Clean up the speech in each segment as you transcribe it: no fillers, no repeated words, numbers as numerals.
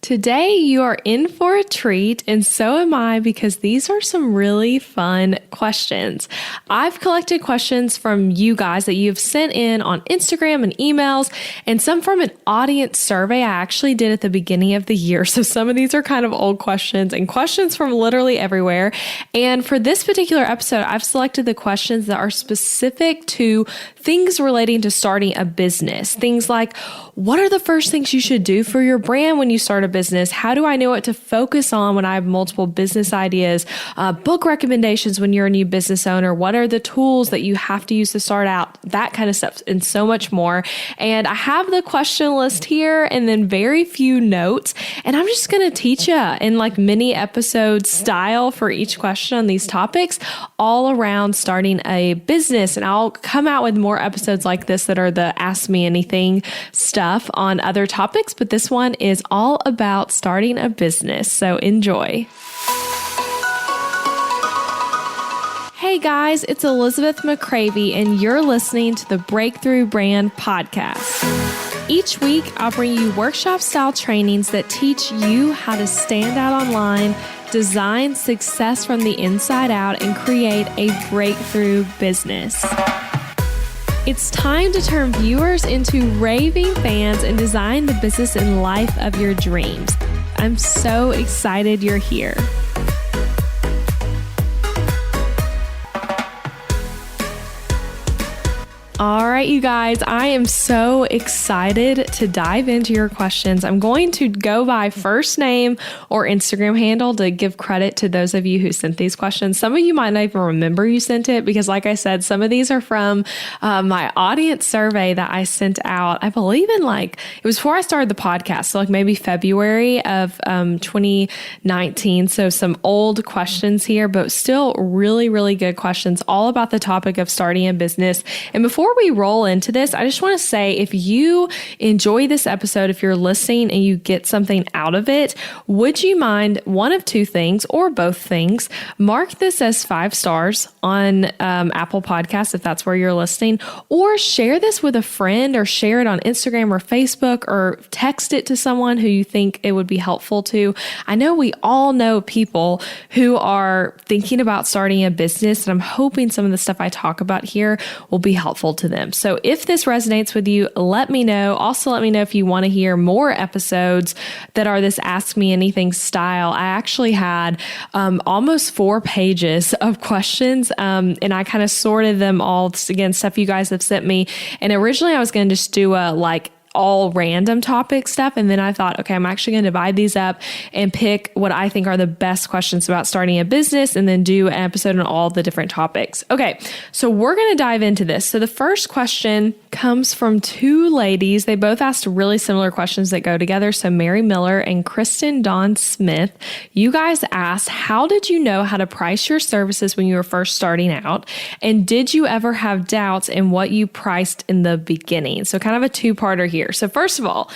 Today, you are in for a treat, and so am I, because these are some really fun questions. I've collected questions from you guys that you've sent in on Instagram and emails, and some from an audience survey I actually did at the beginning of the year. So some of these are kind of old questions and questions from literally everywhere. And for this particular episode, I've selected the questions that are specific to things relating to starting a business. Things like, what are the first things you should do for your brand when you start a business? How do I know what to focus on when I have multiple business ideas? Book recommendations when you're a new business owner. What are the tools that you have to use to start out? That kind of stuff and so much more. And I have the question list here and then very few notes. And I'm just going to teach you in like mini episode style for each question on these topics all around starting a business. And I'll come out with more episodes like this that are the Ask Me Anything stuff on other topics. But this one is all about starting a business. So enjoy. Hey guys, it's Elizabeth McCravey, and you're listening to the Breakthrough Brand Podcast. Each week, I'll bring you workshop-style trainings that teach you how to stand out online, design success from the inside out, and create a breakthrough business. It's time to turn viewers into raving fans and design the business and life of your dreams. I'm so excited you're here. All right, you guys, I am so excited to dive into your questions. I'm going to go by first name or Instagram handle to give credit to those of you who sent these questions. Some of you might not even remember you sent it because, like I said, some of these are from my audience survey that I sent out, I believe in it was before I started the podcast, so maybe February of 2019. So some old questions here, but still really, really good questions all about the topic of starting a business. And before we roll into this, I just want to say, if you enjoy this episode, if you're listening and you get something out of it, would you mind one of two things or both things? Mark this as 5 stars on Apple Podcasts if that's where you're listening, or share this with a friend, or share it on Instagram or Facebook, or text it to someone who you think it would be helpful to. I know we all know people who are thinking about starting a business, and I'm hoping some of the stuff I talk about here will be helpful to them. So if this resonates with you, let me know. Also, let me know if you want to hear more episodes that are this Ask Me Anything style. I actually had almost 4 pages of questions, and I kind of sorted them all, again, stuff you guys have sent me. And originally I was going to just do a all random topic stuff. And then I thought, okay, I'm actually going to divide these up and pick what I think are the best questions about starting a business, and then do an episode on all the different topics. Okay, so we're going to dive into this. So the first question comes from 2 ladies. They both asked really similar questions that go together. So Mary Miller and Kristen Dawn Smith, you guys asked, how did you know how to price your services when you were first starting out? And did you ever have doubts in what you priced in the beginning? So kind of a 2-parter here. So first of all,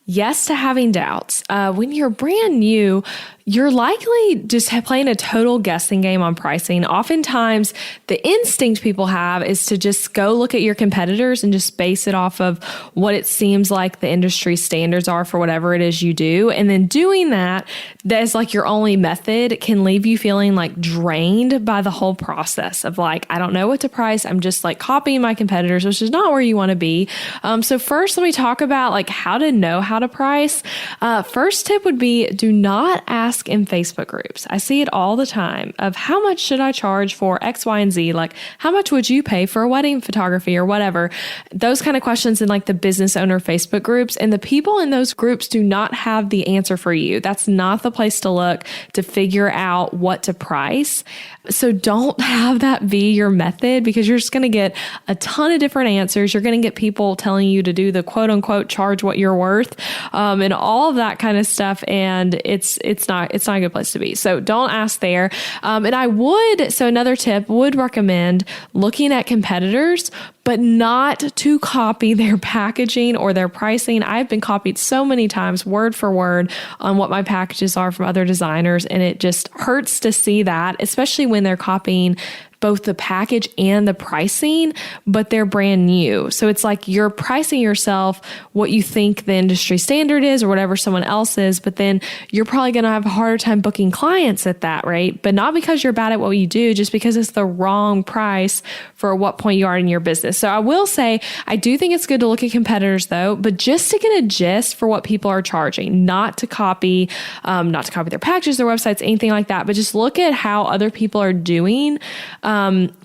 yes to having doubts. When you're brand new, you're likely just playing a total guessing game on pricing. Oftentimes, the instinct people have is to just go look at your competitors and just base it off of what it seems like the industry standards are for whatever it is you do. And then doing that is your only method, can leave you feeling drained by the whole process of I don't know what to price. I'm just copying my competitors, which is not where you want to be. So first, let me talk about how to know how to price. First tip would be, do not ask in Facebook groups. I see it all the time of, how much should I charge for X, Y, and Z? How much would you pay for a wedding photography or whatever? Those kind of questions in the business owner Facebook groups. And the people in those groups do not have the answer for you. That's not the place to look to figure out what to price. So don't have that be your method, because you're just going to get a ton of different answers. You're going to get people telling you to do the quote unquote charge what you're worth, and all of that kind of stuff. And it's not a good place to be. So don't ask there. And I would, so another tip, would recommend looking at competitors, but not to copy their packaging or their pricing. I've been copied so many times, word for word, on what my packages are from other designers. And it just hurts to see that, especially when they're copying both the package and the pricing, but they're brand new. So it's like you're pricing yourself what you think the industry standard is or whatever someone else is, but then you're probably going to have a harder time booking clients at that rate, but not because you're bad at what you do, just because it's the wrong price for what point you are in your business. So I will say, I do think it's good to look at competitors though, but just to get a gist for what people are charging, not to copy their packages, their websites, anything like that, but just look at how other people are doing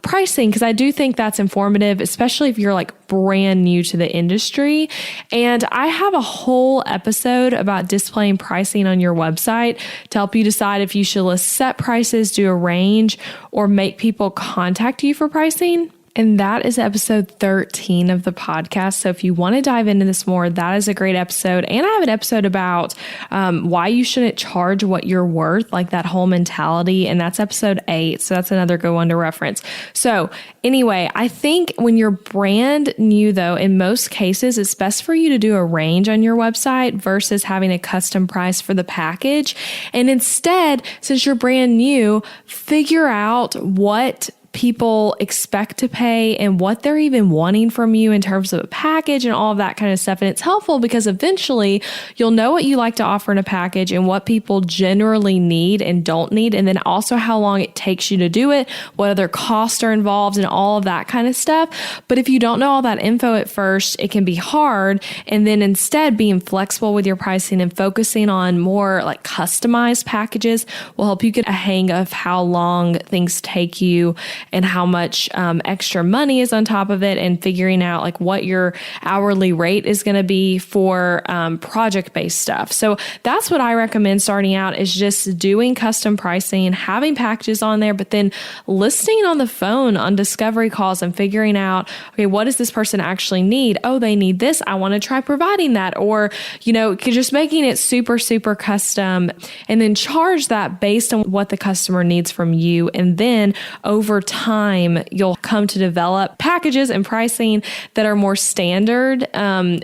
pricing, because I do think that's informative, especially if you're like brand new to the industry. And I have a whole episode about displaying pricing on your website to help you decide if you should list set prices, do a range, or make people contact you for pricing. And that is episode 13 of the podcast. So if you want to dive into this more, that is a great episode. And I have an episode about why you shouldn't charge what you're worth, like that whole mentality. And that's episode 8. So that's another good one to reference. So anyway, I think when you're brand new though, in most cases, it's best for you to do a range on your website versus having a custom price for the package. And instead, since you're brand new, figure out what people expect to pay and what they're even wanting from you in terms of a package and all of that kind of stuff. And it's helpful because eventually you'll know what you like to offer in a package and what people generally need and don't need. And then also how long it takes you to do it, what other costs are involved and all of that kind of stuff. But if you don't know all that info at first, it can be hard. And then instead being flexible with your pricing and focusing on more like customized packages will help you get a hang of how long things take you and how much extra money is on top of it, and figuring out like what your hourly rate is going to be for project-based stuff. So that's what I recommend starting out, is just doing custom pricing and having packages on there, but then listening on the phone on discovery calls and figuring out, okay, what does this person actually need? Oh, they need this. I want to try providing that. Or, just making it super, super custom, and then charge that based on what the customer needs from you. And then over time, you'll come to develop packages and pricing that are more standard,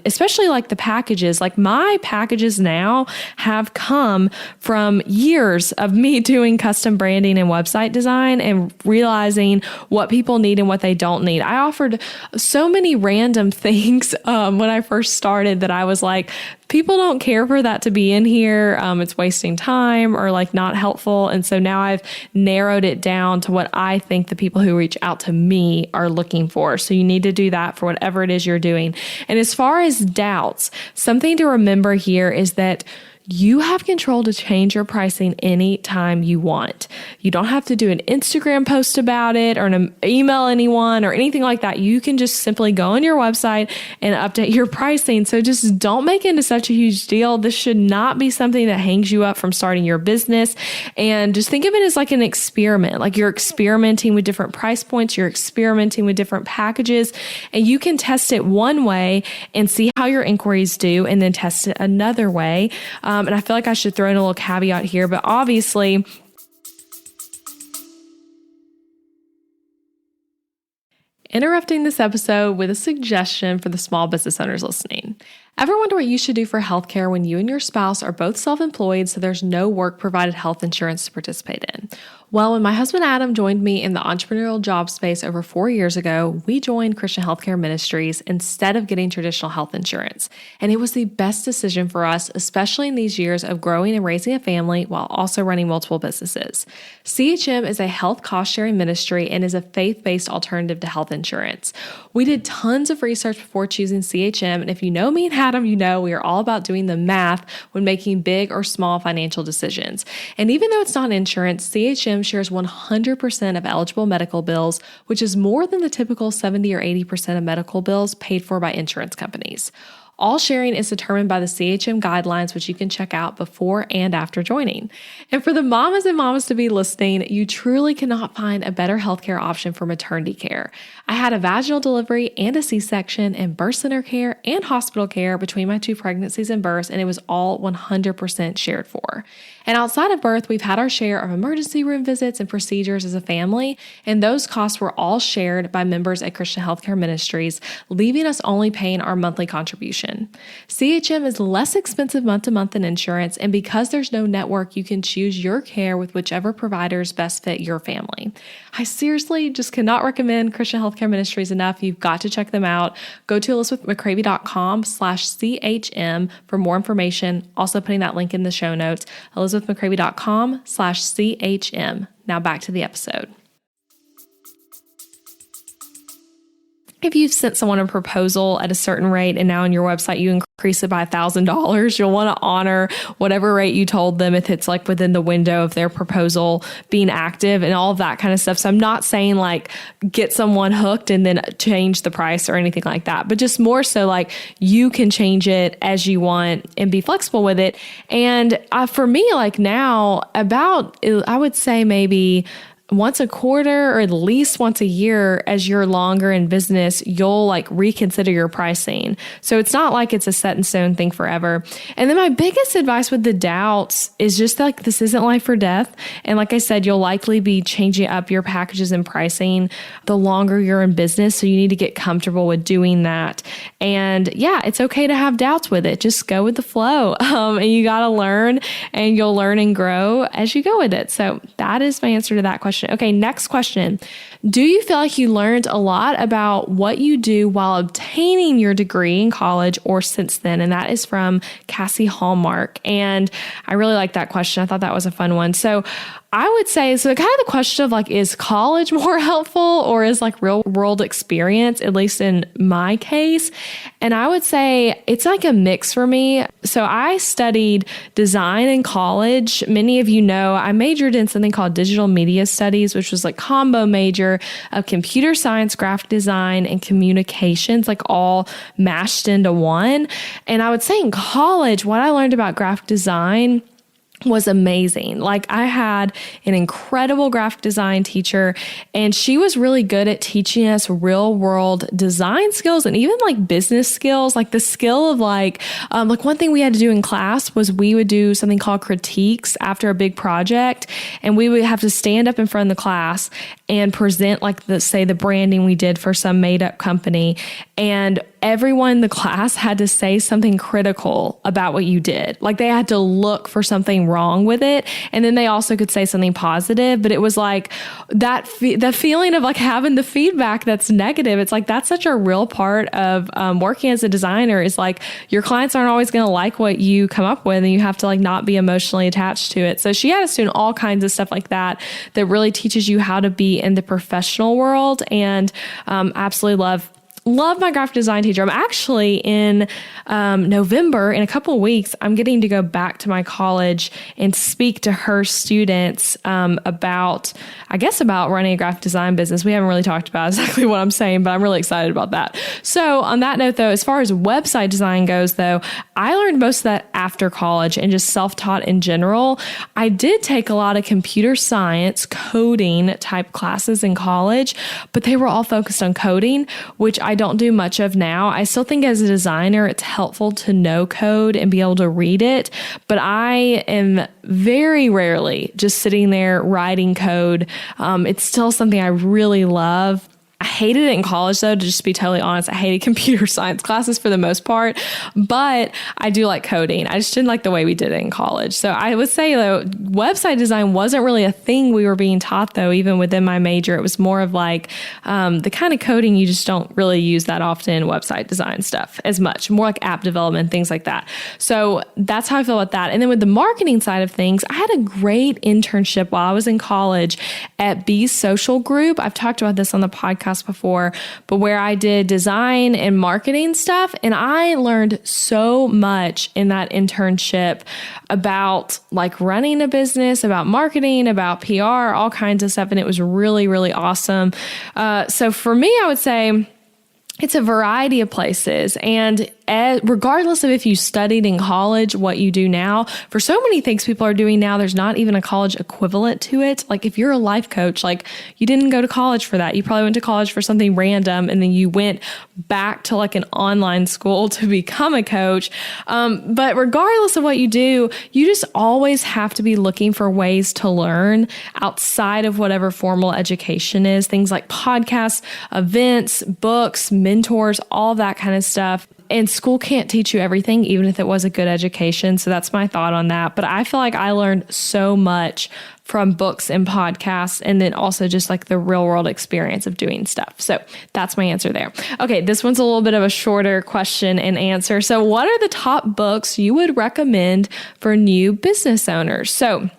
especially like the packages. Like my packages now have come from years of me doing custom branding and website design and realizing what people need and what they don't need. I offered so many random things when I first started that I was like, people don't care for that to be in here. It's wasting time or like not helpful. And so now I've narrowed it down to what I think the people who reach out to me are looking for. So you need to do that for whatever it is you're doing. And as far as doubts, something to remember here is that you have control to change your pricing anytime you want. You don't have to do an Instagram post about it or email anyone or anything like that. You can just simply go on your website and update your pricing. So just don't make it into such a huge deal. This should not be something that hangs you up from starting your business. And just think of it as like an experiment. Like you're experimenting with different price points. You're experimenting with different packages, and you can test it one way and see how your inquiries do, and then test it another way. And I feel like I should throw in a little caveat here, but obviously, interrupting this episode with a suggestion for the small business owners listening. Ever wonder what you should do for healthcare when you and your spouse are both self-employed, so there's no work-provided health insurance to participate in? Well, when my husband Adam joined me in the entrepreneurial job space over 4 years ago, we joined Christian Healthcare Ministries instead of getting traditional health insurance. And it was the best decision for us, especially in these years of growing and raising a family while also running multiple businesses. CHM is a health cost-sharing ministry and is a faith-based alternative to health insurance. We did tons of research before choosing CHM, and if you know me and Adam, you know we are all about doing the math when making big or small financial decisions. And even though it's not insurance, CHM shares 100% of eligible medical bills, which is more than the typical 70 or 80% of medical bills paid for by insurance companies. All sharing is determined by the CHM guidelines, which you can check out before and after joining. And for the mamas and mamas to be listening, you truly cannot find a better healthcare option for maternity care. I had a vaginal delivery and a C-section and birth center care and hospital care between my 2 pregnancies and births, and it was all 100% shared for. And outside of birth, we've had our share of emergency room visits and procedures as a family, and those costs were all shared by members at Christian Healthcare Ministries, leaving us only paying our monthly contribution. information. CHM is less expensive month to month than insurance, and because there's no network, you can choose your care with whichever providers best fit your family. I seriously just cannot recommend Christian Healthcare Ministries enough. You've got to check them out. Go to elizabethmccravy.com/CHM for more information. Also putting that link in the show notes, elizabethmccravy.com/CHM. Now back to the episode. If you've sent someone a proposal at a certain rate and now on your website you increase it by $1,000, you'll want to honor whatever rate you told them if it's like within the window of their proposal being active and all of that kind of stuff. So I'm not saying like get someone hooked and then change the price or anything like that, but just more so like you can change it as you want and be flexible with it. And for me, like now I would say maybe once a quarter or at least once a year as you're longer in business, you'll like reconsider your pricing. So it's not like it's a set in stone thing forever. And then my biggest advice with the doubts is just like, this isn't life or death. And like I said, you'll likely be changing up your packages and pricing the longer you're in business. So you need to get comfortable with doing that. And yeah, it's okay to have doubts with it. Just go with the flow. And you got to learn, and you'll learn and grow as you go with it. So that is my answer to that question. Okay, next question. Do you feel like you learned a lot about what you do while obtaining your degree in college or since then? And that is from Cassie Hallmark. And I really like that question. I thought that was a fun one. So I would say, so kind of the question of like, is college more helpful or is like real world experience, at least in my case? And I would say it's like a mix for me. So I studied design in college. Many of you know I majored in something called digital media studies, which was like combo major of computer science, graphic design, and communications, like all mashed into one. And I would say in college, what I learned about graphic design was amazing. Like I had an incredible graphic design teacher, and she was really good at teaching us real world design skills and even like business skills, like the skill of like one thing we had to do in class was we would do something called critiques after a big project. And we would have to stand up in front of the class and present like the branding we did for some made up company. And everyone in the class had to say something critical about what you did. Like they had to look for something wrong with it. And then they also could say something positive, but it was like that the feeling of like having the feedback that's negative. It's like, that's such a real part of working as a designer is like your clients aren't always going to like what you come up with, and you have to like not be emotionally attached to it. So she had us doing all kinds of stuff like that really teaches you how to be in the professional world, and absolutely love my graphic design teacher. I'm actually in November, in a couple of weeks, I'm getting to go back to my college and speak to her students about running a graphic design business. We haven't really talked about exactly what I'm saying, but I'm really excited about that. So on that note, though, as far as website design goes, though, I learned most of that after college and just self-taught in general. I did take a lot of computer science, coding type classes in college, but they were all focused on coding, which I don't do much of now. I still think as a designer, it's helpful to know code and be able to read it, but I am very rarely just sitting there writing code. It's still something I really love. I hated it in college, though, to just be totally honest. I hated computer science classes for the most part, but I do like coding. I just didn't like the way we did it in college. So I would say, though, website design wasn't really a thing we were being taught, though, even within my major. It was more of like the kind of coding you just don't really use that often in website design stuff as much, more like app development, things like that. So that's how I feel about that. And then with the marketing side of things, I had a great internship while I was in college at Bee's Social Group. I've talked about this on the podcast before, but where I did design and marketing stuff. And I learned so much in that internship about like running a business, about marketing, about PR, all kinds of stuff. And it was really, really awesome. So for me, I would say it's a variety of places. And regardless of if you studied in college, what you do now, for so many things people are doing now, there's not even a college equivalent to it. Like if you're a life coach, like you didn't go to college for that. You probably went to college for something random, and then you went back to like an online school to become a coach. But regardless of what you do, you just always have to be looking for ways to learn outside of whatever formal education is. Things like podcasts, events, books, mentors, all that kind of stuff. And school can't teach you everything, even if it was a good education. So that's my thought on that. But I feel like I learned so much from books and podcasts, and then also just like the real world experience of doing stuff. So that's my answer there. Okay, this one's a little bit of a shorter question and answer. So what are the top books you would recommend for new business owners? So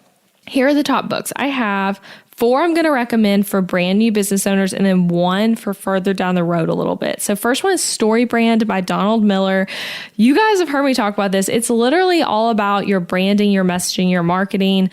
here are the top books. I have 4 I'm going to recommend for brand new business owners, and then 1 for further down the road a little bit. So first one is Story Brand by Donald Miller. You guys have heard me talk about this. It's literally all about your branding, your messaging, your marketing,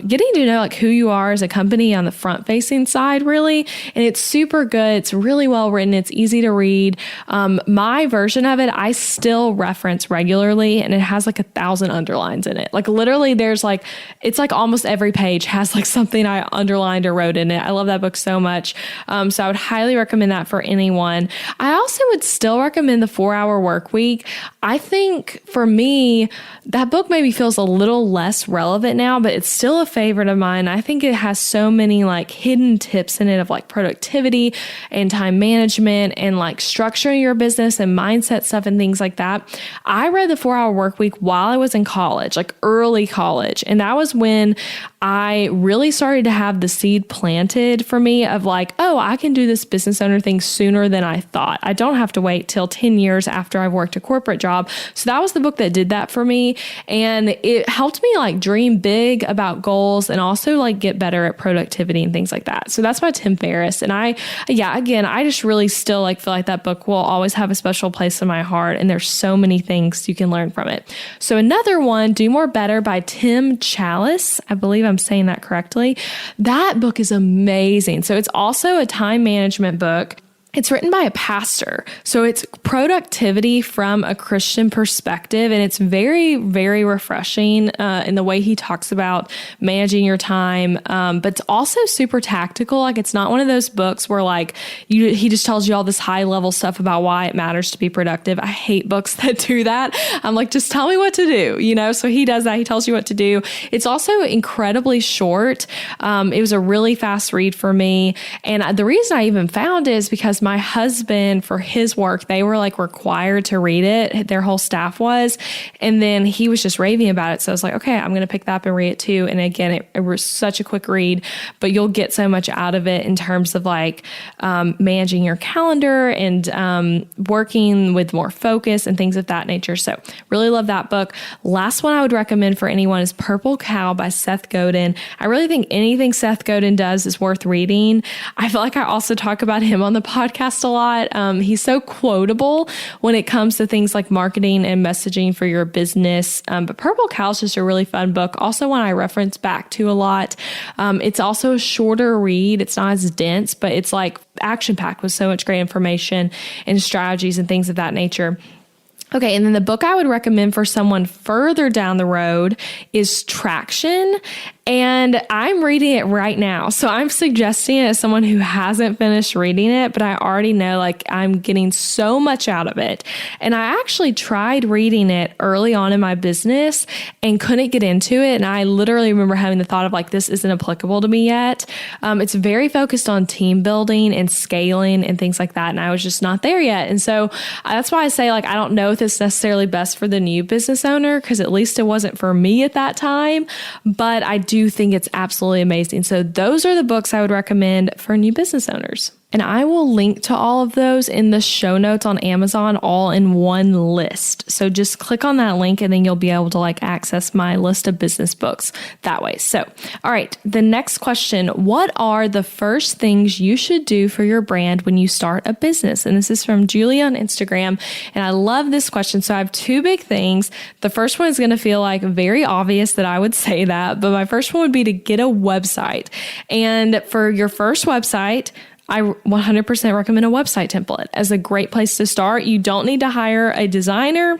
getting to know like who you are as a company on the front facing side, really. And it's super good. It's really well written. It's easy to read. My version of it, I still reference regularly, and it has like 1,000 underlines in it. Like literally there's like, it's like almost every page has like something I underlined or wrote in it. I love that book so much. So I would highly recommend that for anyone. I also would still recommend The 4-Hour Workweek. I think for me, that book maybe feels a little less relevant now, but it's still a favorite of mine. I think it has so many like hidden tips in it of like productivity and time management and like structuring your business and mindset stuff and things like that. I read The 4-Hour Workweek while I was in college, like early college. And that was when I really started to have the seed planted for me of like, oh, I can do this business owner thing sooner than I thought. I don't have to wait till 10 years after I've worked a corporate job. So that was the book that did that for me. And it helped me like dream big about goals and also like get better at productivity and things like that. So that's by Tim Ferriss. And I just really still like feel like that book will always have a special place in my heart. And there's so many things you can learn from it. So another one, Do More Better by Tim Challies. I believe I'm saying that correctly. That book is amazing. So it's also a time management book. It's written by a pastor. So it's productivity from a Christian perspective. And it's very, very refreshing in the way he talks about managing your time. But it's also super tactical. Like it's not one of those books where like he just tells you all this high level stuff about why it matters to be productive. I hate books that do that. I'm like, just tell me what to do, you know? So he does that. He tells you what to do. It's also incredibly short. It was a really fast read for me. And the reason I even found it is because my husband, for his work, they were like required to read it. Their whole staff was. And then he was just raving about it. So I was like, okay, I'm going to pick that up and read it too. And again, it was such a quick read, but you'll get so much out of it in terms of like managing your calendar and working with more focus and things of that nature. So really love that book. Last one I would recommend for anyone is Purple Cow by Seth Godin. I really think anything Seth Godin does is worth reading. I feel like I also talk about him on the podcast a lot. He's so quotable when it comes to things like marketing and messaging for your business. But Purple Cow is just a really fun book. Also one I reference back to a lot. It's also a shorter read. It's not as dense, but it's like action-packed with so much great information and strategies and things of that nature. Okay, and then the book I would recommend for someone further down the road is Traction. And I'm reading it right now. So I'm suggesting it as someone who hasn't finished reading it, but I already know like I'm getting so much out of it. And I actually tried reading it early on in my business and couldn't get into it. And I literally remember having the thought of like, this isn't applicable to me yet. It's very focused on team building and scaling and things like that. And I was just not there yet. And so that's why I say like, I don't know if it's necessarily best for the new business owner, because at least it wasn't for me at that time, but I do think it's absolutely amazing. So those are the books I would recommend for new business owners. And I will link to all of those in the show notes on Amazon, all in one list. So just click on that link and then you'll be able to like access my list of business books that way. So, all right, the next question, what are the first things you should do for your brand when you start a business? And this is from Julie on Instagram. And I love this question. So I have 2 big things. The first one is going to feel like very obvious that I would say that, but my first one would be to get a website. And for your first website, I 100% recommend a website template as a great place to start. You don't need to hire a designer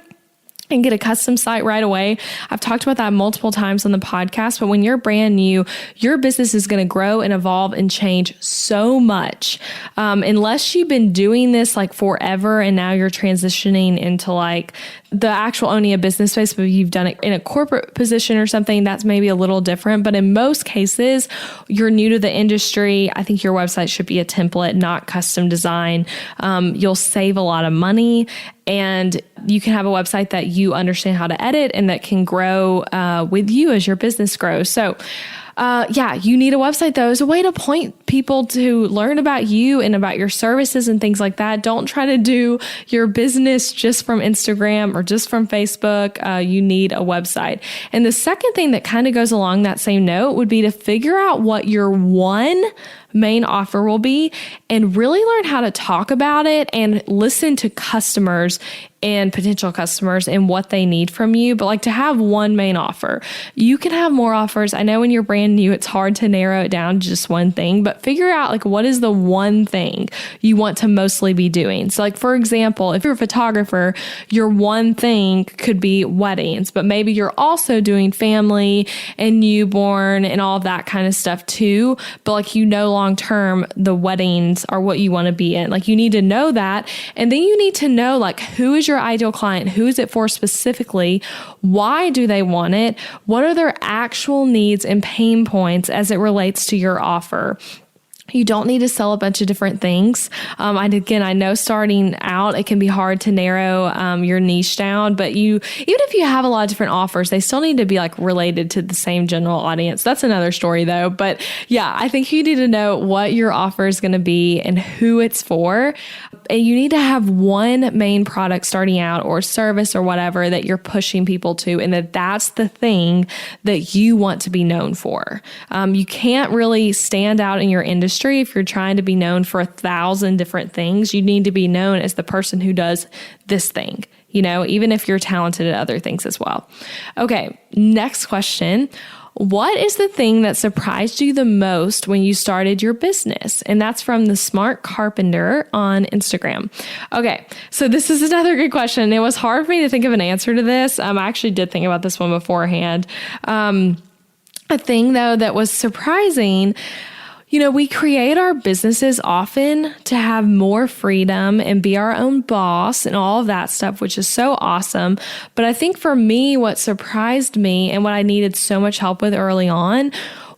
and get a custom site right away. I've talked about that multiple times on the podcast, but when you're brand new, your business is going to grow and evolve and change so much. Unless you've been doing this like forever and now you're transitioning into like the actual owning a business space, but you've done it in a corporate position or something, that's maybe a little different. But in most cases, you're new to the industry. I think your website should be a template, not custom design. You'll save a lot of money and you can have a website that you understand how to edit and that can grow with you as your business grows. So you need a website though as a way to point people to learn about you and about your services and things like that. Don't try to do your business just from Instagram or just from Facebook. You need a website. And the second thing that kind of goes along that same note would be to figure out what your one main offer will be and really learn how to talk about it and listen to customers and potential customers and what they need from you. But like to have one main offer, you can have more offers. I know when you're brand new, it's hard to narrow it down to just one thing, but figure out like what is the one thing you want to mostly be doing. So like, for example, if you're a photographer, your one thing could be weddings, but maybe you're also doing family and newborn and all of that kind of stuff too. But like, long term, the weddings are what you want to be in. Like you need to know that. And then you need to know like who is your ideal client? Who is it for specifically? Why do they want it? What are their actual needs and pain points as it relates to your offer? You don't need to sell a bunch of different things. I know starting out, it can be hard to narrow your niche down, but even if you have a lot of different offers, they still need to be like related to the same general audience. That's another story though. But yeah, I think you need to know what your offer is going to be and who it's for. And you need to have one main product starting out or service or whatever that you're pushing people to, and that's the thing that you want to be known for. You can't really stand out in your industry if you're trying to be known for 1,000 different things. You need to be known as the person who does this thing, even if you're talented at other things as well. Okay, next question. What is the thing that surprised you the most when you started your business? And that's from the Smart Carpenter on Instagram. Okay, so this is another good question. It was hard for me to think of an answer to this. I actually did think about this one beforehand. A thing though that was surprising, we create our businesses often to have more freedom and be our own boss and all of that stuff, which is so awesome. But I think for me, what surprised me and what I needed so much help with early on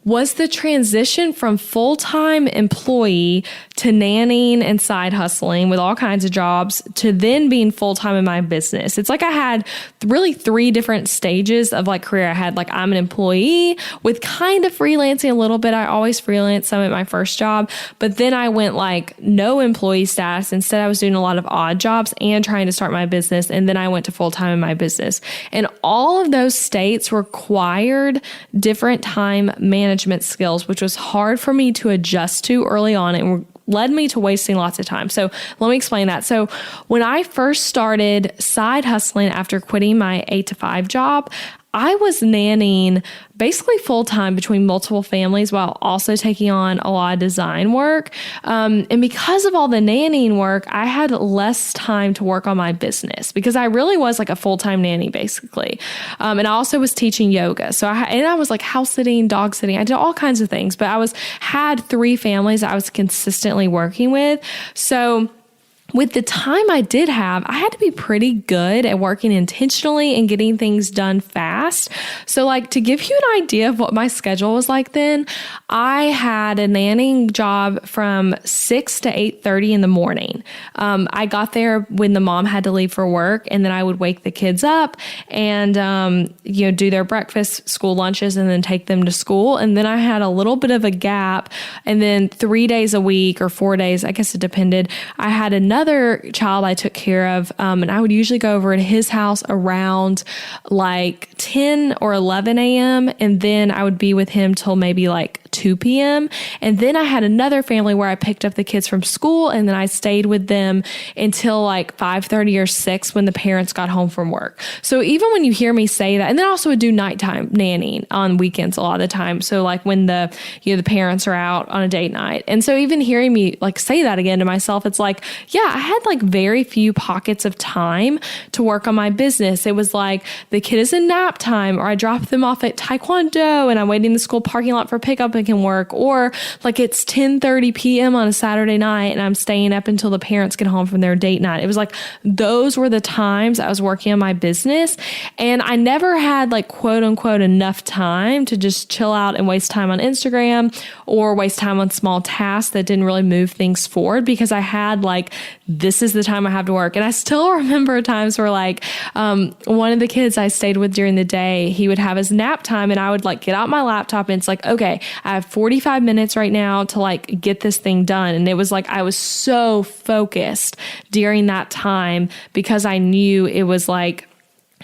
was the transition from full-time employee to nannying and side hustling with all kinds of jobs to then being full-time in my business. It's like I had really 3 different stages of like career. I had like I'm an employee with kind of freelancing a little bit. I always freelance some at my first job, but then I went like no employee status. Instead, I was doing a lot of odd jobs and trying to start my business. And then I went to full-time in my business. And all of those states required different time management skills, which was hard for me to adjust to early on and led me to wasting lots of time. So let me explain that. So when I first started side hustling after quitting my 8 to 5 job, I was nannying basically full-time between multiple families while also taking on a lot of design work. And because of all the nannying work, I had less time to work on my business because I really was like a full-time nanny basically. And I also was teaching yoga. So I was like house sitting, dog sitting. I did all kinds of things, but had 3 families I was consistently working with. So with the time I did have, I had to be pretty good at working intentionally and getting things done fast. So like to give you an idea of what my schedule was like then, I had a nannying job from 6 to 8:30 in the morning. I got there when the mom had to leave for work, and then I would wake the kids up and do their breakfast, school lunches, and then take them to school. And then I had a little bit of a gap, and then 3 days a week or 4 days, I guess it depended, I had another child I took care of, and I would usually go over to his house around like 10 or 11 a.m. and then I would be with him till maybe like 2 p.m. And then I had another family where I picked up the kids from school, and then I stayed with them until like 5:30 or 6 when the parents got home from work. So even when you hear me say that, and then I also would do nighttime nannying on weekends a lot of the time. So like when the parents are out on a date night. And so even hearing me like say that again to myself, it's like, yeah, I had like very few pockets of time to work on my business. It was like the kid is in nap time, or I drop them off at Taekwondo and I'm waiting in the school parking lot for pickup, and can work, or like it's 10:30 p.m. on a Saturday night and I'm staying up until the parents get home from their date night. It was like those were the times I was working on my business, and I never had like quote unquote enough time to just chill out and waste time on Instagram or waste time on small tasks that didn't really move things forward, because I had like, this is the time I have to work. And I still remember times where like one of the kids I stayed with during the day, he would have his nap time and I would like get out my laptop and it's like, okay, I have 45 minutes right now to like get this thing done. And it was like, I was so focused during that time because I knew it was like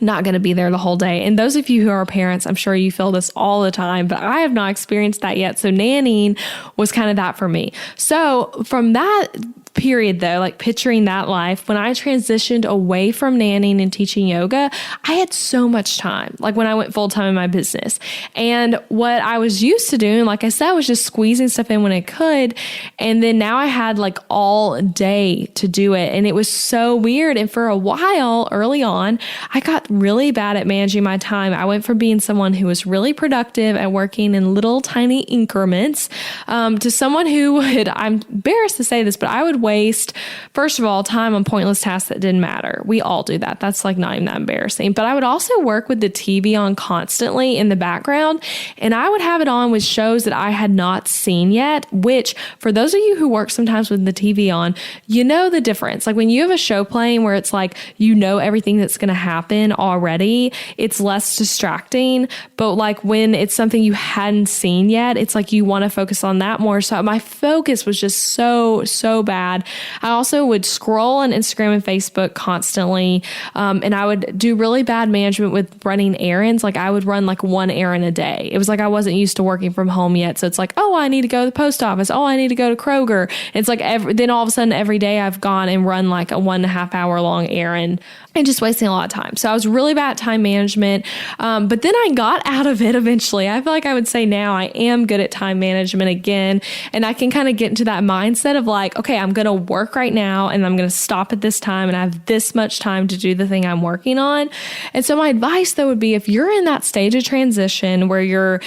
not going to be there the whole day. And those of you who are parents, I'm sure you feel this all the time, but I have not experienced that yet. So nannying was kind of that for me. So from that period though, like picturing that life, when I transitioned away from nannying and teaching yoga, I had so much time, like when I went full time in my business. And what I was used to doing, like I said, was just squeezing stuff in when I could. And then now I had like all day to do it. And it was so weird. And for a while early on, I got really bad at managing my time. I went from being someone who was really productive at working in little tiny increments to someone who would, I'm embarrassed to say this, but I would waste, first of all, time on pointless tasks that didn't matter. We all do that. That's like not even that embarrassing. But I would also work with the TV on constantly in the background, and I would have it on with shows that I had not seen yet, which for those of you who work sometimes with the TV on, you know the difference. Like when you have a show playing where it's like, you know everything that's going to happen already, it's less distracting. But like when it's something you hadn't seen yet, it's like you want to focus on that more. So my focus was just so bad. I also would scroll on Instagram and Facebook constantly. And I would do really bad management with running errands. Like I would run like one errand a day. It was like I wasn't used to working from home yet. So it's like, oh, I need to go to the post office. Oh, I need to go to Kroger. And it's like then all of a sudden every day I've gone and run like a 1.5 hour long errand and just wasting a lot of time. So I was really bad at time management. But then I got out of it eventually. I feel like I would say now I am good at time management again. And I can kind of get into that mindset of like, okay, I'm going to work right now and I'm going to stop at this time and I have this much time to do the thing I'm working on. And so my advice though would be, if you're in that stage of transition where you're,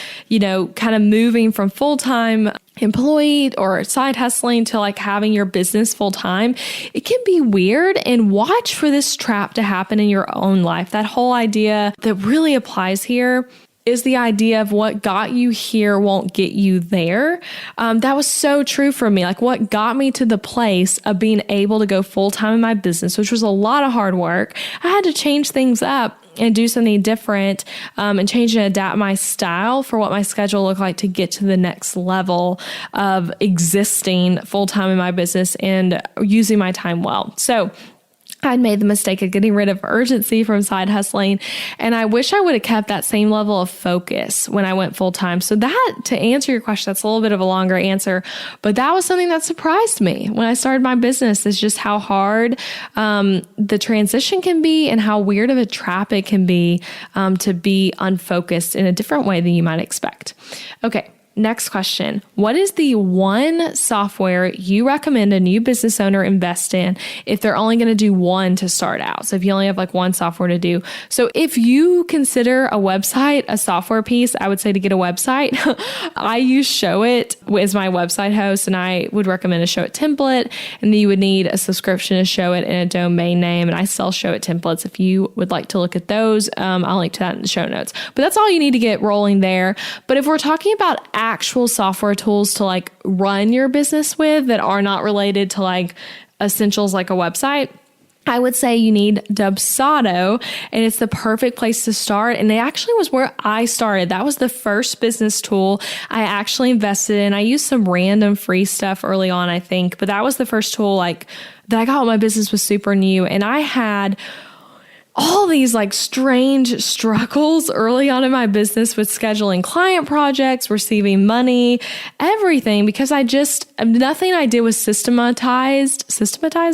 kind of moving from full-time employee or side hustling to like having your business full time, it can be weird, and watch for this trap to happen in your own life. That whole idea that really applies here is the idea of what got you here won't get you there. That was so true for me. Like what got me to the place of being able to go full time in my business, which was a lot of hard work. I had to change things up and do something different and change and adapt my style for what my schedule looked like to get to the next level of existing full time in my business and using my time well. So I'd made the mistake of getting rid of urgency from side hustling. And I wish I would have kept that same level of focus when I went full time. So that, to answer your question, that's a little bit of a longer answer, but that was something that surprised me when I started my business, is just how hard the transition can be and how weird of a trap it can be to be unfocused in a different way than you might expect. Okay. Next question. What is the one software you recommend a new business owner invest in if they're only going to do one to start out? So if you only have like one software to do. So if you consider a website a software piece, I would say to get a website. I use Showit as my website host, and I would recommend a Showit template. And then you would need a subscription to Showit and a domain name. And I sell Showit templates if you would like to look at those. I'll link to that in the show notes. But that's all you need to get rolling there. But if we're talking about actual software tools to like run your business with that are not related to like essentials like a website, I would say you need Dubsado, and it's the perfect place to start. And it actually was where I started. That was the first business tool I actually invested in. I used some random free stuff early on, I think, but that was the first tool like that I got when my business was super new. And I had all these like strange struggles early on in my business with scheduling client projects, receiving money, everything, because nothing I did was systematized,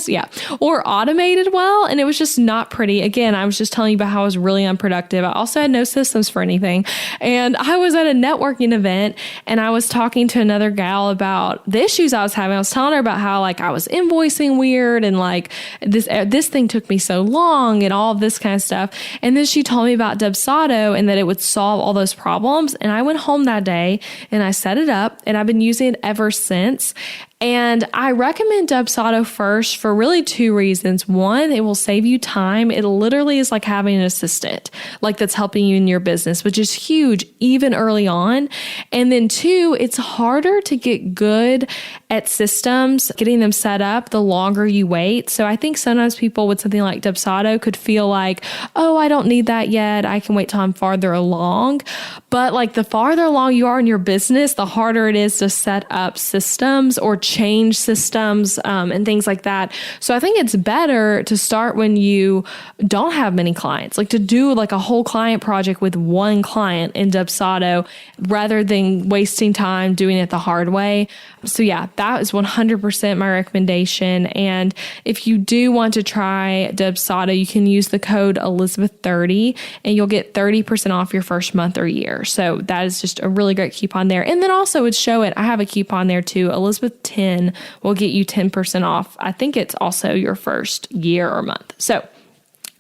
yeah, or automated well. And it was just not pretty. Again, I was just telling you about how I was really unproductive. I also had no systems for anything. And I was at a networking event and I was talking to another gal about the issues I was having. I was telling her about how like I was invoicing weird and like this thing took me so long and all of this this kind of stuff. And then she told me about Dubsado and that it would solve all those problems. And I went home that day and I set it up and I've been using it ever since. And I recommend Dubsado first for really two reasons. One, it will save you time. It literally is like having an assistant, like that's helping you in your business, which is huge, even early on. And then two, it's harder to get good at systems, getting them set up the longer you wait. So I think sometimes people with something like Dubsado could feel like, oh, I don't need that yet. I can wait till I'm farther along. But like the farther along you are in your business, the harder it is to set up systems or change systems and things like that. So I think it's better to start when you don't have many clients, like to do like a whole client project with one client in Dubsado rather than wasting time doing it the hard way. So yeah, that is 100% my recommendation. And if you do want to try Dubsado, you can use the code Elizabeth30 and you'll get 30% off your first month or year. So that is just a really great coupon there. And then also would show it, I have a coupon there too. Elizabeth10 will get you 10% off. I think it's also your first year or month. So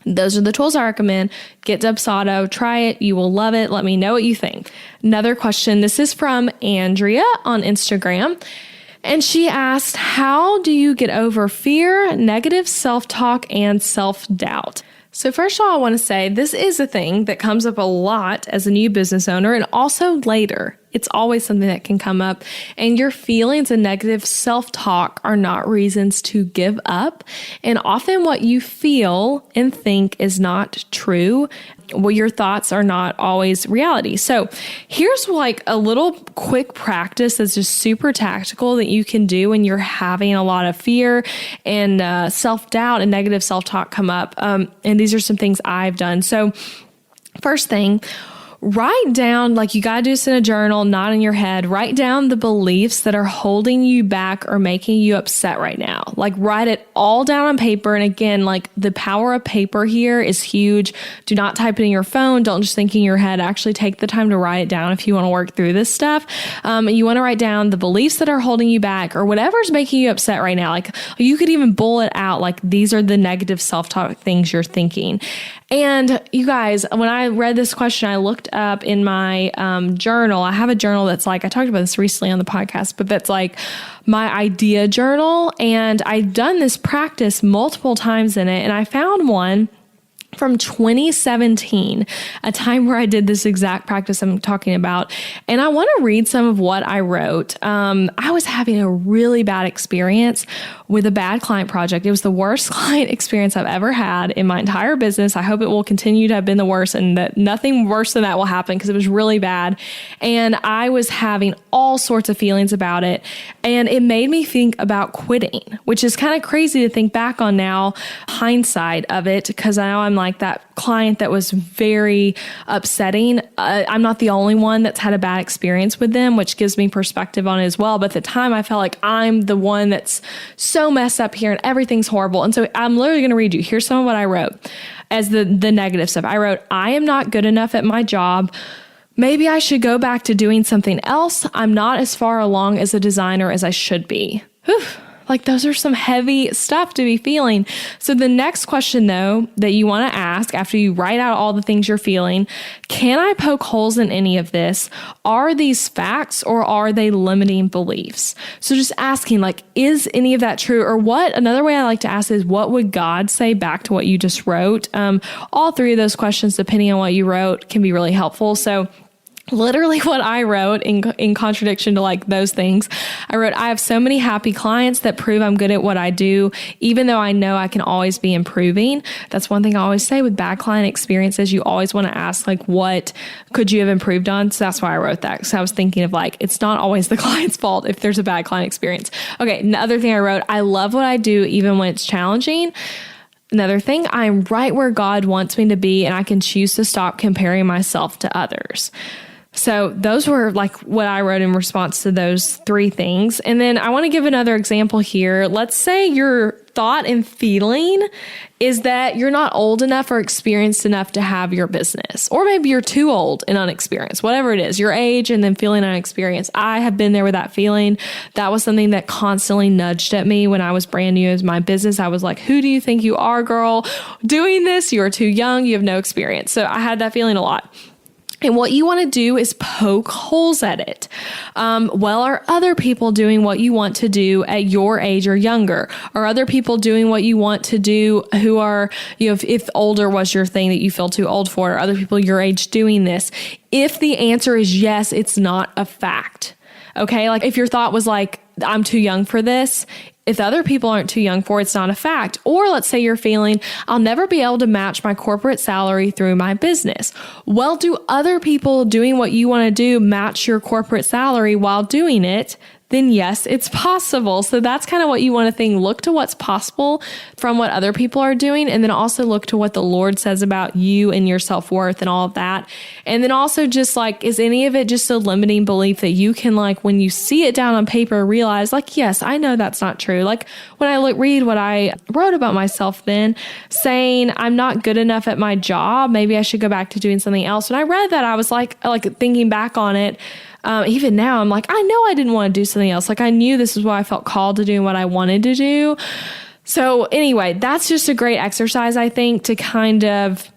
those are the tools I recommend. Get Dubsado, try it. You will love it. Let me know what you think. Another question. This is from Andrea on Instagram. And she asked, how do you get over fear, negative self-talk, and self-doubt? So first of all, I want to say this is a thing that comes up a lot as a new business owner and also later. It's always something that can come up, and your feelings and negative self-talk are not reasons to give up. And often what you feel and think is not true. Well, your thoughts are not always reality. So here's like a little quick practice that's just super tactical that you can do when you're having a lot of fear and self-doubt and negative self-talk come up. And these are some things I've done. So first thing, write down, like you got to do this in a journal, not in your head. Write down the beliefs that are holding you back or making you upset right now. Like write it all down on paper. And again, like the power of paper here is huge. Do not type it in your phone. Don't just think in your head. Actually take the time to write it down if you want to work through this stuff. You want to write down the beliefs that are holding you back or whatever's making you upset right now. Like you could even bullet out, like these are the negative self-talk things you're thinking. And you guys, when I read this question, I looked up in my journal. I have a journal that's like, I talked about this recently on the podcast, but that's like my idea journal. And I've done this practice multiple times in it. And I found one from 2017, a time where I did this exact practice I'm talking about. And I want to read some of what I wrote. I was having a really bad experience with a bad client project. It was the worst client experience I've ever had in my entire business. I hope it will continue to have been the worst and that nothing worse than that will happen because it was really bad. And I was having all sorts of feelings about it. And it made me think about quitting, which is kind of crazy to think back on now, hindsight of it, because now I'm like that client that was very upsetting. I'm not the only one that's had a bad experience with them, which gives me perspective on it as well. But at the time I felt like I'm the one that's so messed up here and everything's horrible. And so I'm literally going to read you. Here's some of what I wrote as the negative stuff. I wrote, I am not good enough at my job. Maybe I should go back to doing something else. I'm not as far along as a designer as I should be. Whew. Like those are some heavy stuff to be feeling. So the next question though, that you want to ask after you write out all the things you're feeling, can I poke holes in any of this? Are these facts or are they limiting beliefs? So just asking like, is any of that true? Or what, another way I like to ask is what would God say back to what you just wrote? All three of those questions, depending on what you wrote, can be really helpful. So literally what I wrote in contradiction to like those things, I wrote, I have so many happy clients that prove I'm good at what I do, even though I know I can always be improving. That's one thing I always say with bad client experiences. You always want to ask like, what could you have improved on? So that's why I wrote that. So I was thinking of like, it's not always the client's fault if there's a bad client experience. Okay. Another thing I wrote, I love what I do, even when it's challenging. Another thing, I'm right where God wants me to be, and I can choose to stop comparing myself to others. So those were like what I wrote in response to those three things. And then I want to give another example here. Let's say you're thought and feeling is that you're not old enough or experienced enough to have your business. Or maybe you're too old and unexperienced, whatever it is, your age and then feeling unexperienced. I have been there with that feeling. That was something that constantly nudged at me when I was brand new as my business. I was like, who do you think you are, girl, doing this? You are too young. You have no experience. So I had that feeling a lot. And what you want to do is poke holes at it. Well, are other people doing what you want to do at your age or younger? Are other people doing what you want to do who are, if older was your thing that you feel too old for, are other people your age doing this? If the answer is yes, it's not a fact. Okay. Like if your thought was like, I'm too young for this. If other people aren't too young for it, it's not a fact. Or let's say you're feeling, I'll never be able to match my corporate salary through my business. Well, do other people doing what you want to do match your corporate salary while doing it? Then yes, it's possible. So that's kind of what you want to think. Look to what's possible from what other people are doing. And then also look to what the Lord says about you and your self-worth and all of that. And then also just like, is any of it just a limiting belief that you can like, when you see it down on paper, realize like, yes, I know that's not true. Like when I read what I wrote about myself then saying I'm not good enough at my job, maybe I should go back to doing something else. When I read that, I was like thinking back on it. Even now, I'm like, I know I didn't want to do something else. Like I knew this is what I felt called to do and what I wanted to do. So anyway, that's just a great exercise, I think, to kind of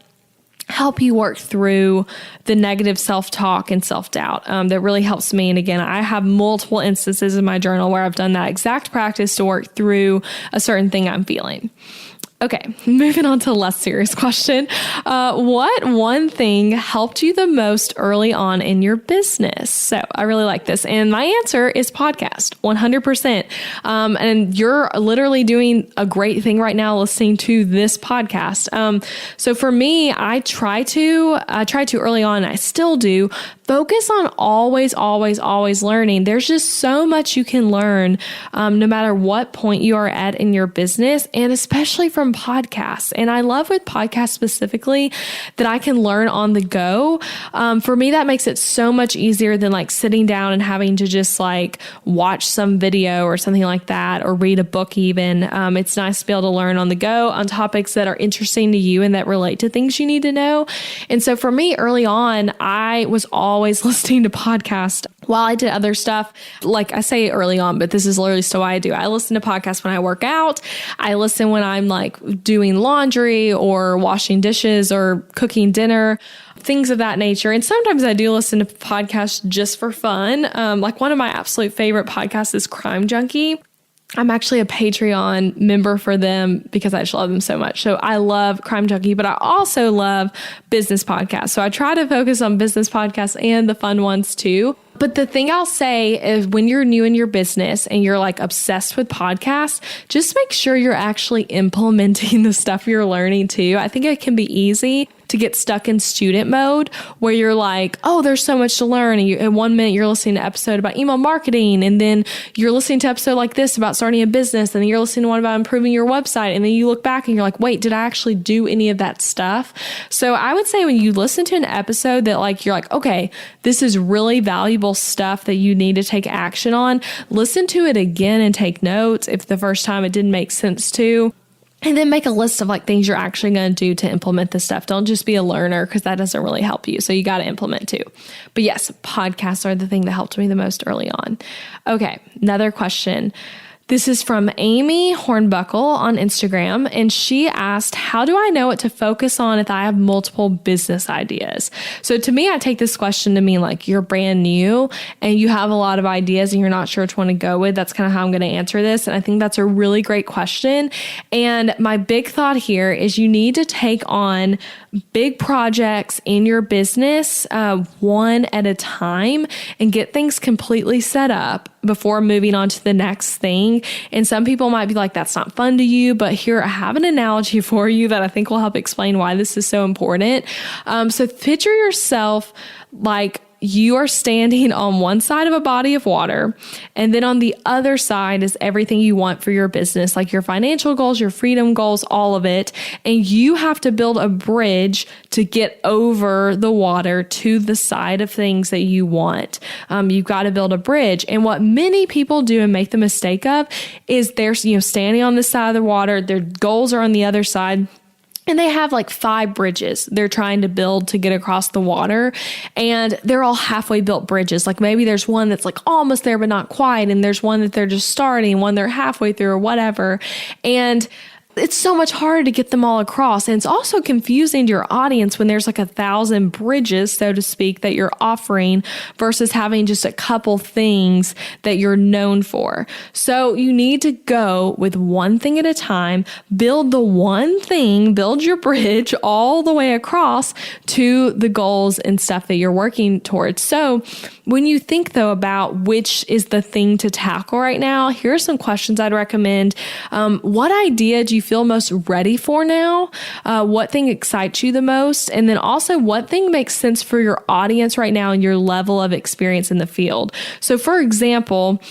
help you work through the negative self-talk and self-doubt. That really helps me. And again, I have multiple instances in my journal where I've done that exact practice to work through a certain thing I'm feeling. Okay, moving on to a less serious question. What one thing helped you the most early on in your business? So I really like this. And my answer is podcast, 100%. And you're literally doing a great thing right now listening to this podcast. So for me, I try to early on, and I still do, focus on always learning. There's just so much you can learn no matter what point you are at in your business, and especially from podcasts. And I love with podcasts specifically that I can learn on the go. For me, that makes it so much easier than like sitting down and having to just like watch some video or something like that, or read a book even. It's nice to be able to learn on the go on topics that are interesting to you and that relate to things you need to know. And so for me early on, I was always listening to podcasts while I did other stuff. Like I say early on, but this is literally still what I do. I listen to podcasts when I work out. I listen when I'm like doing laundry or washing dishes or cooking dinner, things of that nature. And sometimes I do listen to podcasts just for fun. Like one of my absolute favorite podcasts is Crime Junkie. I'm actually a Patreon member for them because I just love them so much. So I love Crime Junkie, but I also love business podcasts. So I try to focus on business podcasts and the fun ones too. But the thing I'll say is when you're new in your business and you're like obsessed with podcasts, just make sure you're actually implementing the stuff you're learning too. I think it can be easy to get stuck in student mode where you're like, oh, there's so much to learn. And in 1 minute, you're listening to an episode about email marketing. And then you're listening to an episode like this about starting a business. And then you're listening to one about improving your website. And then you look back and you're like, wait, did I actually do any of that stuff? So I would say when you listen to an episode that like, you're like, okay, this is really valuable stuff that you need to take action on, listen to it again and take notes if the first time it didn't make sense to. And then make a list of like things you're actually going to do to implement this stuff. Don't just be a learner because that doesn't really help you. So you got to implement too. But yes, podcasts are the thing that helped me the most early on. Okay, another question. This is from Amy Hornbuckle on Instagram, and she asked, how do I know what to focus on if I have multiple business ideas? So to me, I take this question to mean like you're brand new and you have a lot of ideas and you're not sure which one to go with. That's kind of how I'm going to answer this. And I think that's a really great question. And my big thought here is you need to take on big projects in your business one at a time and get things completely set up before moving on to the next thing. And some people might be like, that's not fun to you, but here I have an analogy for you that I think will help explain why this is so important. So picture yourself like you are standing on one side of a body of water, and then on the other side is everything you want for your business, like your financial goals, your freedom goals, all of it. And you have to build a bridge to get over the water to the side of things that you want. You've got to build a bridge. And what many people do and make the mistake of is they're, standing on this side of the water, their goals are on the other side. And they have like 5 bridges they're trying to build to get across the water. And they're all halfway built bridges. Like maybe there's one that's like almost there, but not quite. And there's one that they're just starting, one they're halfway through or whatever. And it's so much harder to get them all across. And it's also confusing to your audience when there's like 1,000 bridges, so to speak, that you're offering versus having just a couple things that you're known for. So you need to go with one thing at a time, build the one thing, build your bridge all the way across to the goals and stuff that you're working towards. So when you think though about which is the thing to tackle right now, here are some questions I'd recommend. What idea do you feel most ready for now? What thing excites you the most? And then also what thing makes sense for your audience right now and your level of experience in the field? So for example,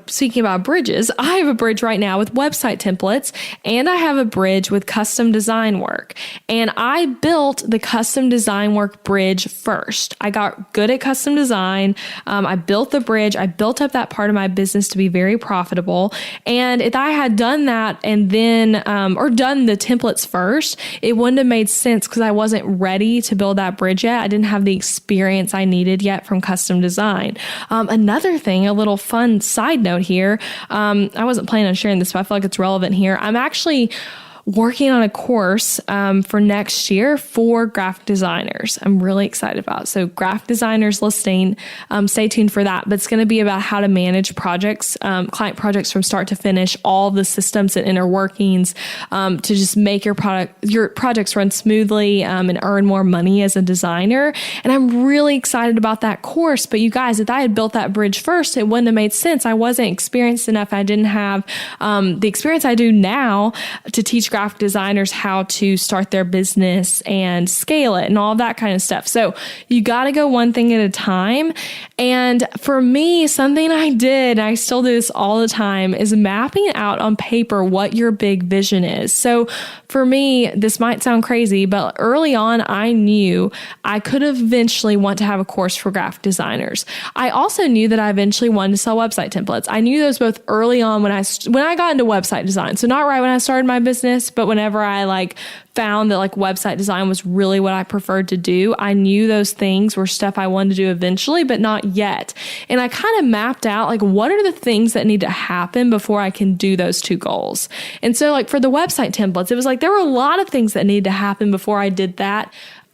speaking about bridges, I have a bridge right now with website templates, and I have a bridge with custom design work. And I built the custom design work bridge first. I got good at custom design. I built the bridge. I built up that part of my business to be very profitable. And if I had done that and then, or done the templates first, it wouldn't have made sense because I wasn't ready to build that bridge yet. I didn't have the experience I needed yet from custom design. Another thing, a little fun side note here. I wasn't planning on sharing this, but I feel like it's relevant here. I'm actually working on a course for next year for graphic designers. I'm really excited about. So graphic designers listening, stay tuned for that. But it's going to be about how to manage projects, client projects from start to finish, all the systems and inner workings to just make your projects run smoothly and earn more money as a designer. And I'm really excited about that course. But you guys, if I had built that bridge first, it wouldn't have made sense. I wasn't experienced enough. I didn't have the experience I do now to teach graphic designers how to start their business and scale it and all that kind of stuff. So you got to go one thing at a time. And for me, something I did, and I still do this all the time, is mapping out on paper what your big vision is. So for me, this might sound crazy, but early on, I knew I could eventually want to have a course for graphic designers. I also knew that I eventually wanted to sell website templates. I knew those both early on when I got into website design. So not right when I started my business, but whenever I found that website design was really what I preferred to do, I knew those things were stuff I wanted to do eventually, but not yet. And I kind of mapped out what are the things that need to happen before I can do those 2 goals. And so for the website templates, it was there were a lot of things that needed to happen before I did that,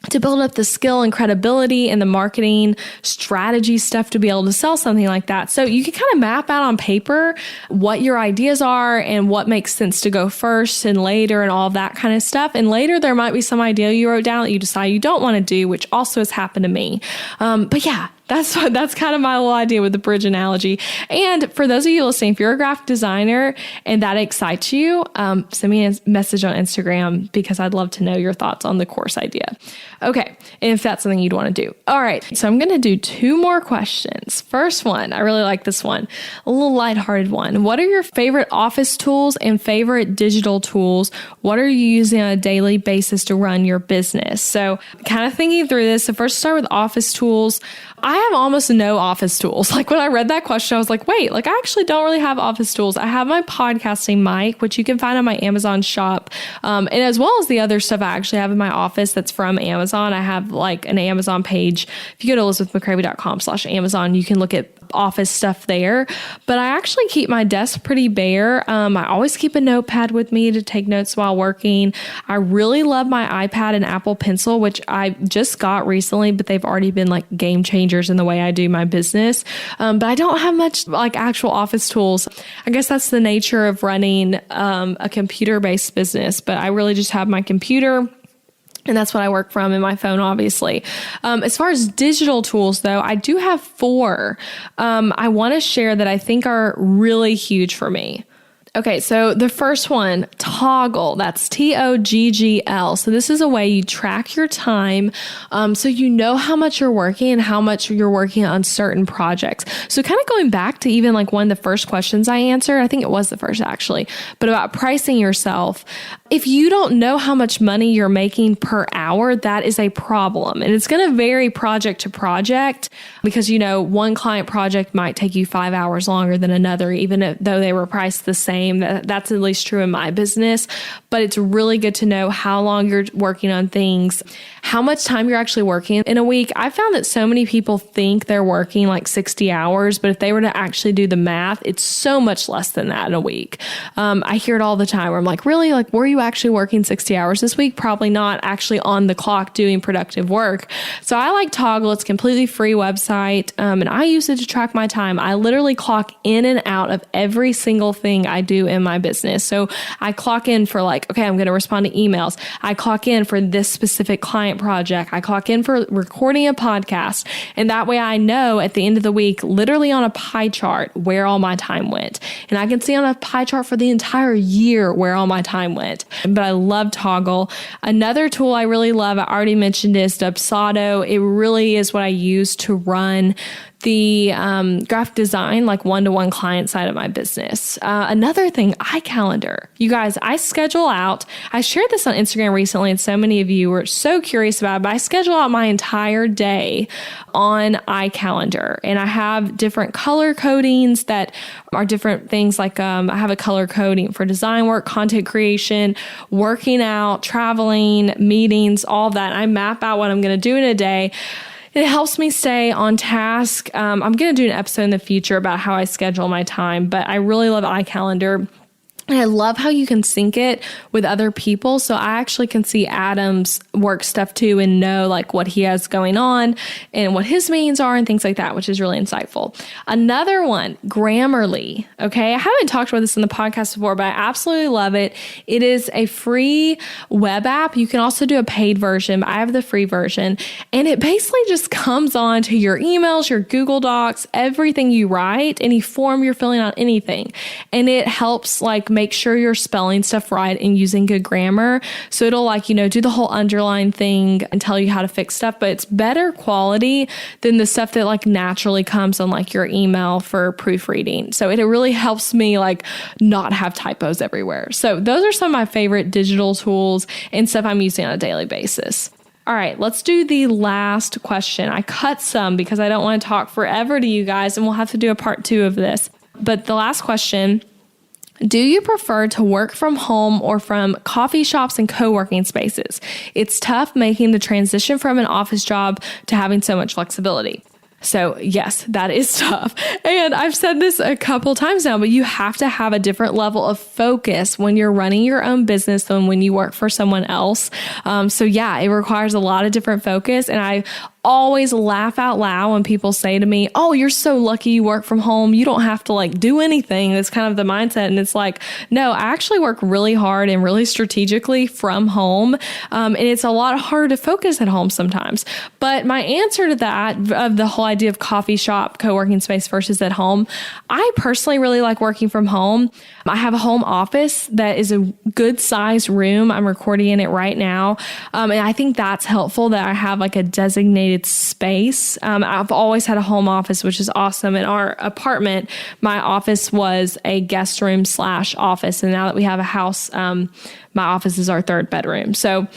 to build up the skill and credibility and the marketing strategy stuff to be able to sell something like that. So you can kind of map out on paper what your ideas are and what makes sense to go first and later and all that kind of stuff. And later there might be some idea you wrote down that you decide you don't want to do, which also has happened to me. But yeah, that's kind of my little idea with the bridge analogy. And for those of you listening, if you're a graphic designer and that excites you, send me a message on Instagram because I'd love to know your thoughts on the course idea. Okay, and if that's something you'd want to do. All right, so I'm going to do 2 more questions. First one, I really like this one, a little lighthearted one. What are your favorite office tools and favorite digital tools? What are you using on a daily basis to run your business? So kind of thinking through this. So first start with office tools. I have almost no office tools. When I read that question, I was like, wait, I actually don't really have office tools. I have my podcasting mic, which you can find on my Amazon shop. And as well as the other stuff I actually have in my office that's from Amazon. I have an Amazon page. If you go to elizabethmccravy.com/Amazon, you can look at office stuff there. But I actually keep my desk pretty bare. I always keep a notepad with me to take notes while working. I really love my iPad and Apple Pencil, which I just got recently, but they've already been game changers in the way I do my business. But I don't have much actual office tools. I guess that's the nature of running a computer-based business, but I really just have my computer. And that's what I work from, in my phone, obviously. As far as digital tools, though, I do have 4 I want to share that I think are really huge for me. Okay, so the first one, Toggl, that's Toggl. So this is a way you track your time, so you know how much you're working and how much you're working on certain projects. So kind of going back to even like one of the first questions I answered, I think it was the first actually, but about pricing yourself. If you don't know how much money you're making per hour, that is a problem. And it's going to vary project to project because, one client project might take you 5 hours longer than another, even though they were priced the same. That's at least true in my business, but it's really good to know how long you're working on things, how much time you're actually working in a week. I found that so many people think they're working like 60 hours, but if they were to actually do the math, it's so much less than that in a week. I hear it all the time where I'm like, really? Like, were you actually working 60 hours this week? Probably not actually on the clock doing productive work. So I like Toggl. It's a completely free website. And I use it to track my time. I literally clock in and out of every single thing I do in my business. So I clock in for like, okay, I'm going to respond to emails. I clock in for this specific client project. I clock in for recording a podcast. And that way I know at the end of the week, literally on a pie chart, where all my time went. And I can see on a pie chart for the entire year where all my time went. But I love Toggl. Another tool I really love, I already mentioned, is Dubsado. It really is what I use to run the graphic design, like one-to-one client side of my business. Another thing, iCalendar. You guys, I schedule out, I shared this on Instagram recently, and so many of you were so curious about it, but I schedule out my entire day on iCalendar. And I have different color codings that are different things like I have a color coding for design work, content creation, working out, traveling, meetings, all that. I map out what I'm going to do in a day. It helps me stay on task. I'm going to do an episode in the future about how I schedule my time, but I really love iCalendar. And I love how you can sync it with other people. So I actually can see Adam's work stuff too and know like what he has going on and what his meetings are and things like that, which is really insightful. Another one, Grammarly. Okay. I haven't talked about this in the podcast before, but I absolutely love it. It is a free web app. You can also do a paid version, but I have the free version. And it basically just comes on to your emails, your Google Docs, everything you write, any form you're filling out, anything. And it helps like make sure you're spelling stuff right and using good grammar. So it'll like, do the whole underline thing and tell you how to fix stuff, but it's better quality than the stuff that like naturally comes on like your email for proofreading. So it really helps me like not have typos everywhere. So those are some of my favorite digital tools and stuff I'm using on a daily basis. All right, let's do the last question. I cut some because I don't want to talk forever to you guys, and we'll have to do a part 2 of this. But the last question: do you prefer to work from home or from coffee shops and co-working spaces? It's tough making the transition from an office job to having so much flexibility. So yes, that is tough. And I've said this a couple times now, but you have to have a different level of focus when you're running your own business than when you work for someone else. So yeah, it requires a lot of different focus. And I always laugh out loud when people say to me, oh, you're so lucky you work from home. You don't have to like do anything. That's kind of the mindset. And it's like, no, I actually work really hard and really strategically from home. And it's a lot harder to focus at home sometimes. But my answer to that, of the whole idea of coffee shop, co-working space versus at home, I personally really like working from home. I have a home office that is a good sized room. I'm recording in it right now. And I think that's helpful that I have like a designated space. I've always had a home office, which is awesome. In our apartment, my office was a guest room / office. And now that we have a house, my office is our 3rd bedroom. So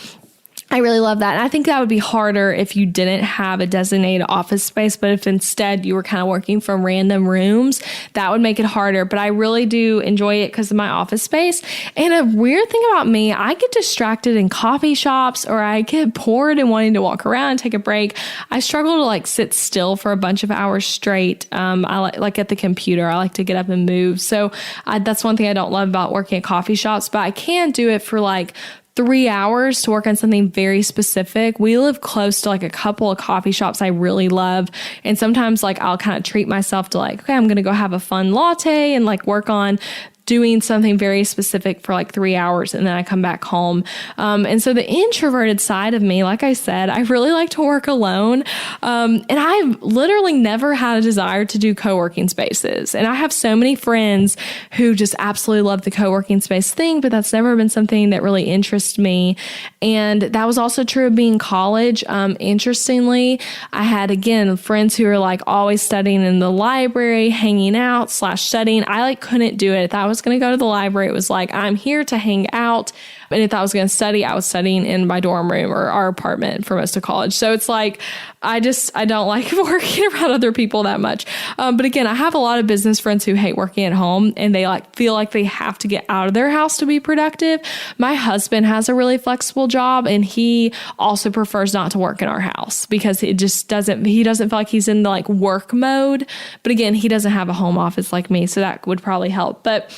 I really love that. And I think that would be harder if you didn't have a designated office space, but if instead you were kind of working from random rooms, that would make it harder. But I really do enjoy it because of my office space. And a weird thing about me, I get distracted in coffee shops, or I get bored and wanting to walk around and take a break. I struggle to like sit still for a bunch of hours straight. I like at the computer, I like to get up and move. So that's one thing I don't love about working at coffee shops, but I can do it for like 3 hours to work on something very specific. We live close to like a couple of coffee shops I really love. And sometimes like I'll kind of treat myself to like, okay, I'm going to go have a fun latte and like work on doing something very specific for like 3 hours and then I come back home. And so the introverted side of me, like I said, I really like to work alone. And I've literally never had a desire to do co-working spaces. And I have so many friends who just absolutely love the co-working space thing, but that's never been something that really interests me. And that was also true of being in college. Interestingly, I had, again, friends who are like always studying in the library, hanging out / studying. I like couldn't do it. If I was going to go to the library, it was like, I'm here to hang out. And if I was going to study, I was studying in my dorm room or our apartment for most of college. So it's like, I don't like working around other people that much. But again, I have a lot of business friends who hate working at home and they like feel like they have to get out of their house to be productive. My husband has a really flexible job and he also prefers not to work in our house because he doesn't feel like he's in the like work mode. But again, he doesn't have a home office like me. So that would probably help. But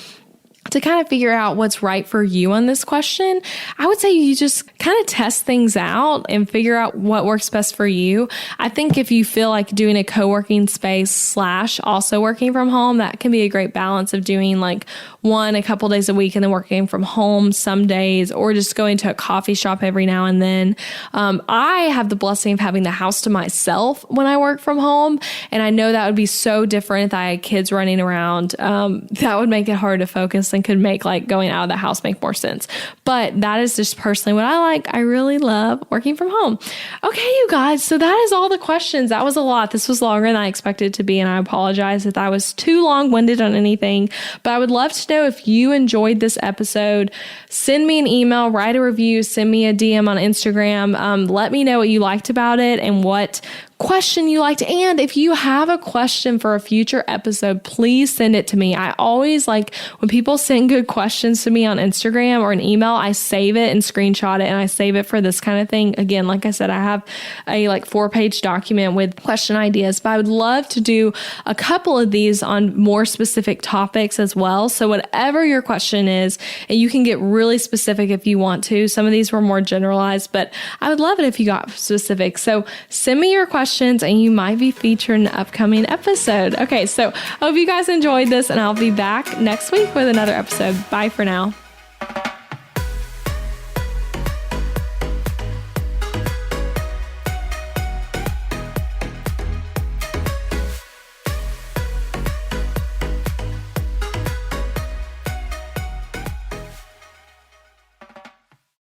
to kind of figure out what's right for you on this question, I would say you just kind of test things out and figure out what works best for you. I think if you feel like doing a co-working space / also working from home, that can be a great balance of doing like one a couple days a week and then working from home some days, or just going to a coffee shop every now and then. I have the blessing of having the house to myself when I work from home. And I know that would be so different if I had kids running around. That would make it hard to focus and could make like going out of the house make more sense. But that is just personally what I like. I really love working from home. Okay, you guys. So that is all the questions. That was a lot. This was longer than I expected it to be. And I apologize if I was too long-winded on anything, but I would love to know if you enjoyed this episode. Send me an email, write a review, send me a DM on Instagram. Let me know what you liked about it and what question you liked. And if you have a question for a future episode, please send it to me. I always like when people send good questions to me on Instagram or an email, I save it and screenshot it and I save it for this kind of thing. Again, like I said, I have a like 4-page document with question ideas, but I would love to do a couple of these on more specific topics as well. So whatever your question is, and you can get really specific if you want to. Some of these were more generalized, but I would love it if you got specific. So send me your questions and you might be featured in an upcoming episode. Okay, so I hope you guys enjoyed this and I'll be back next week with another episode. Bye for now.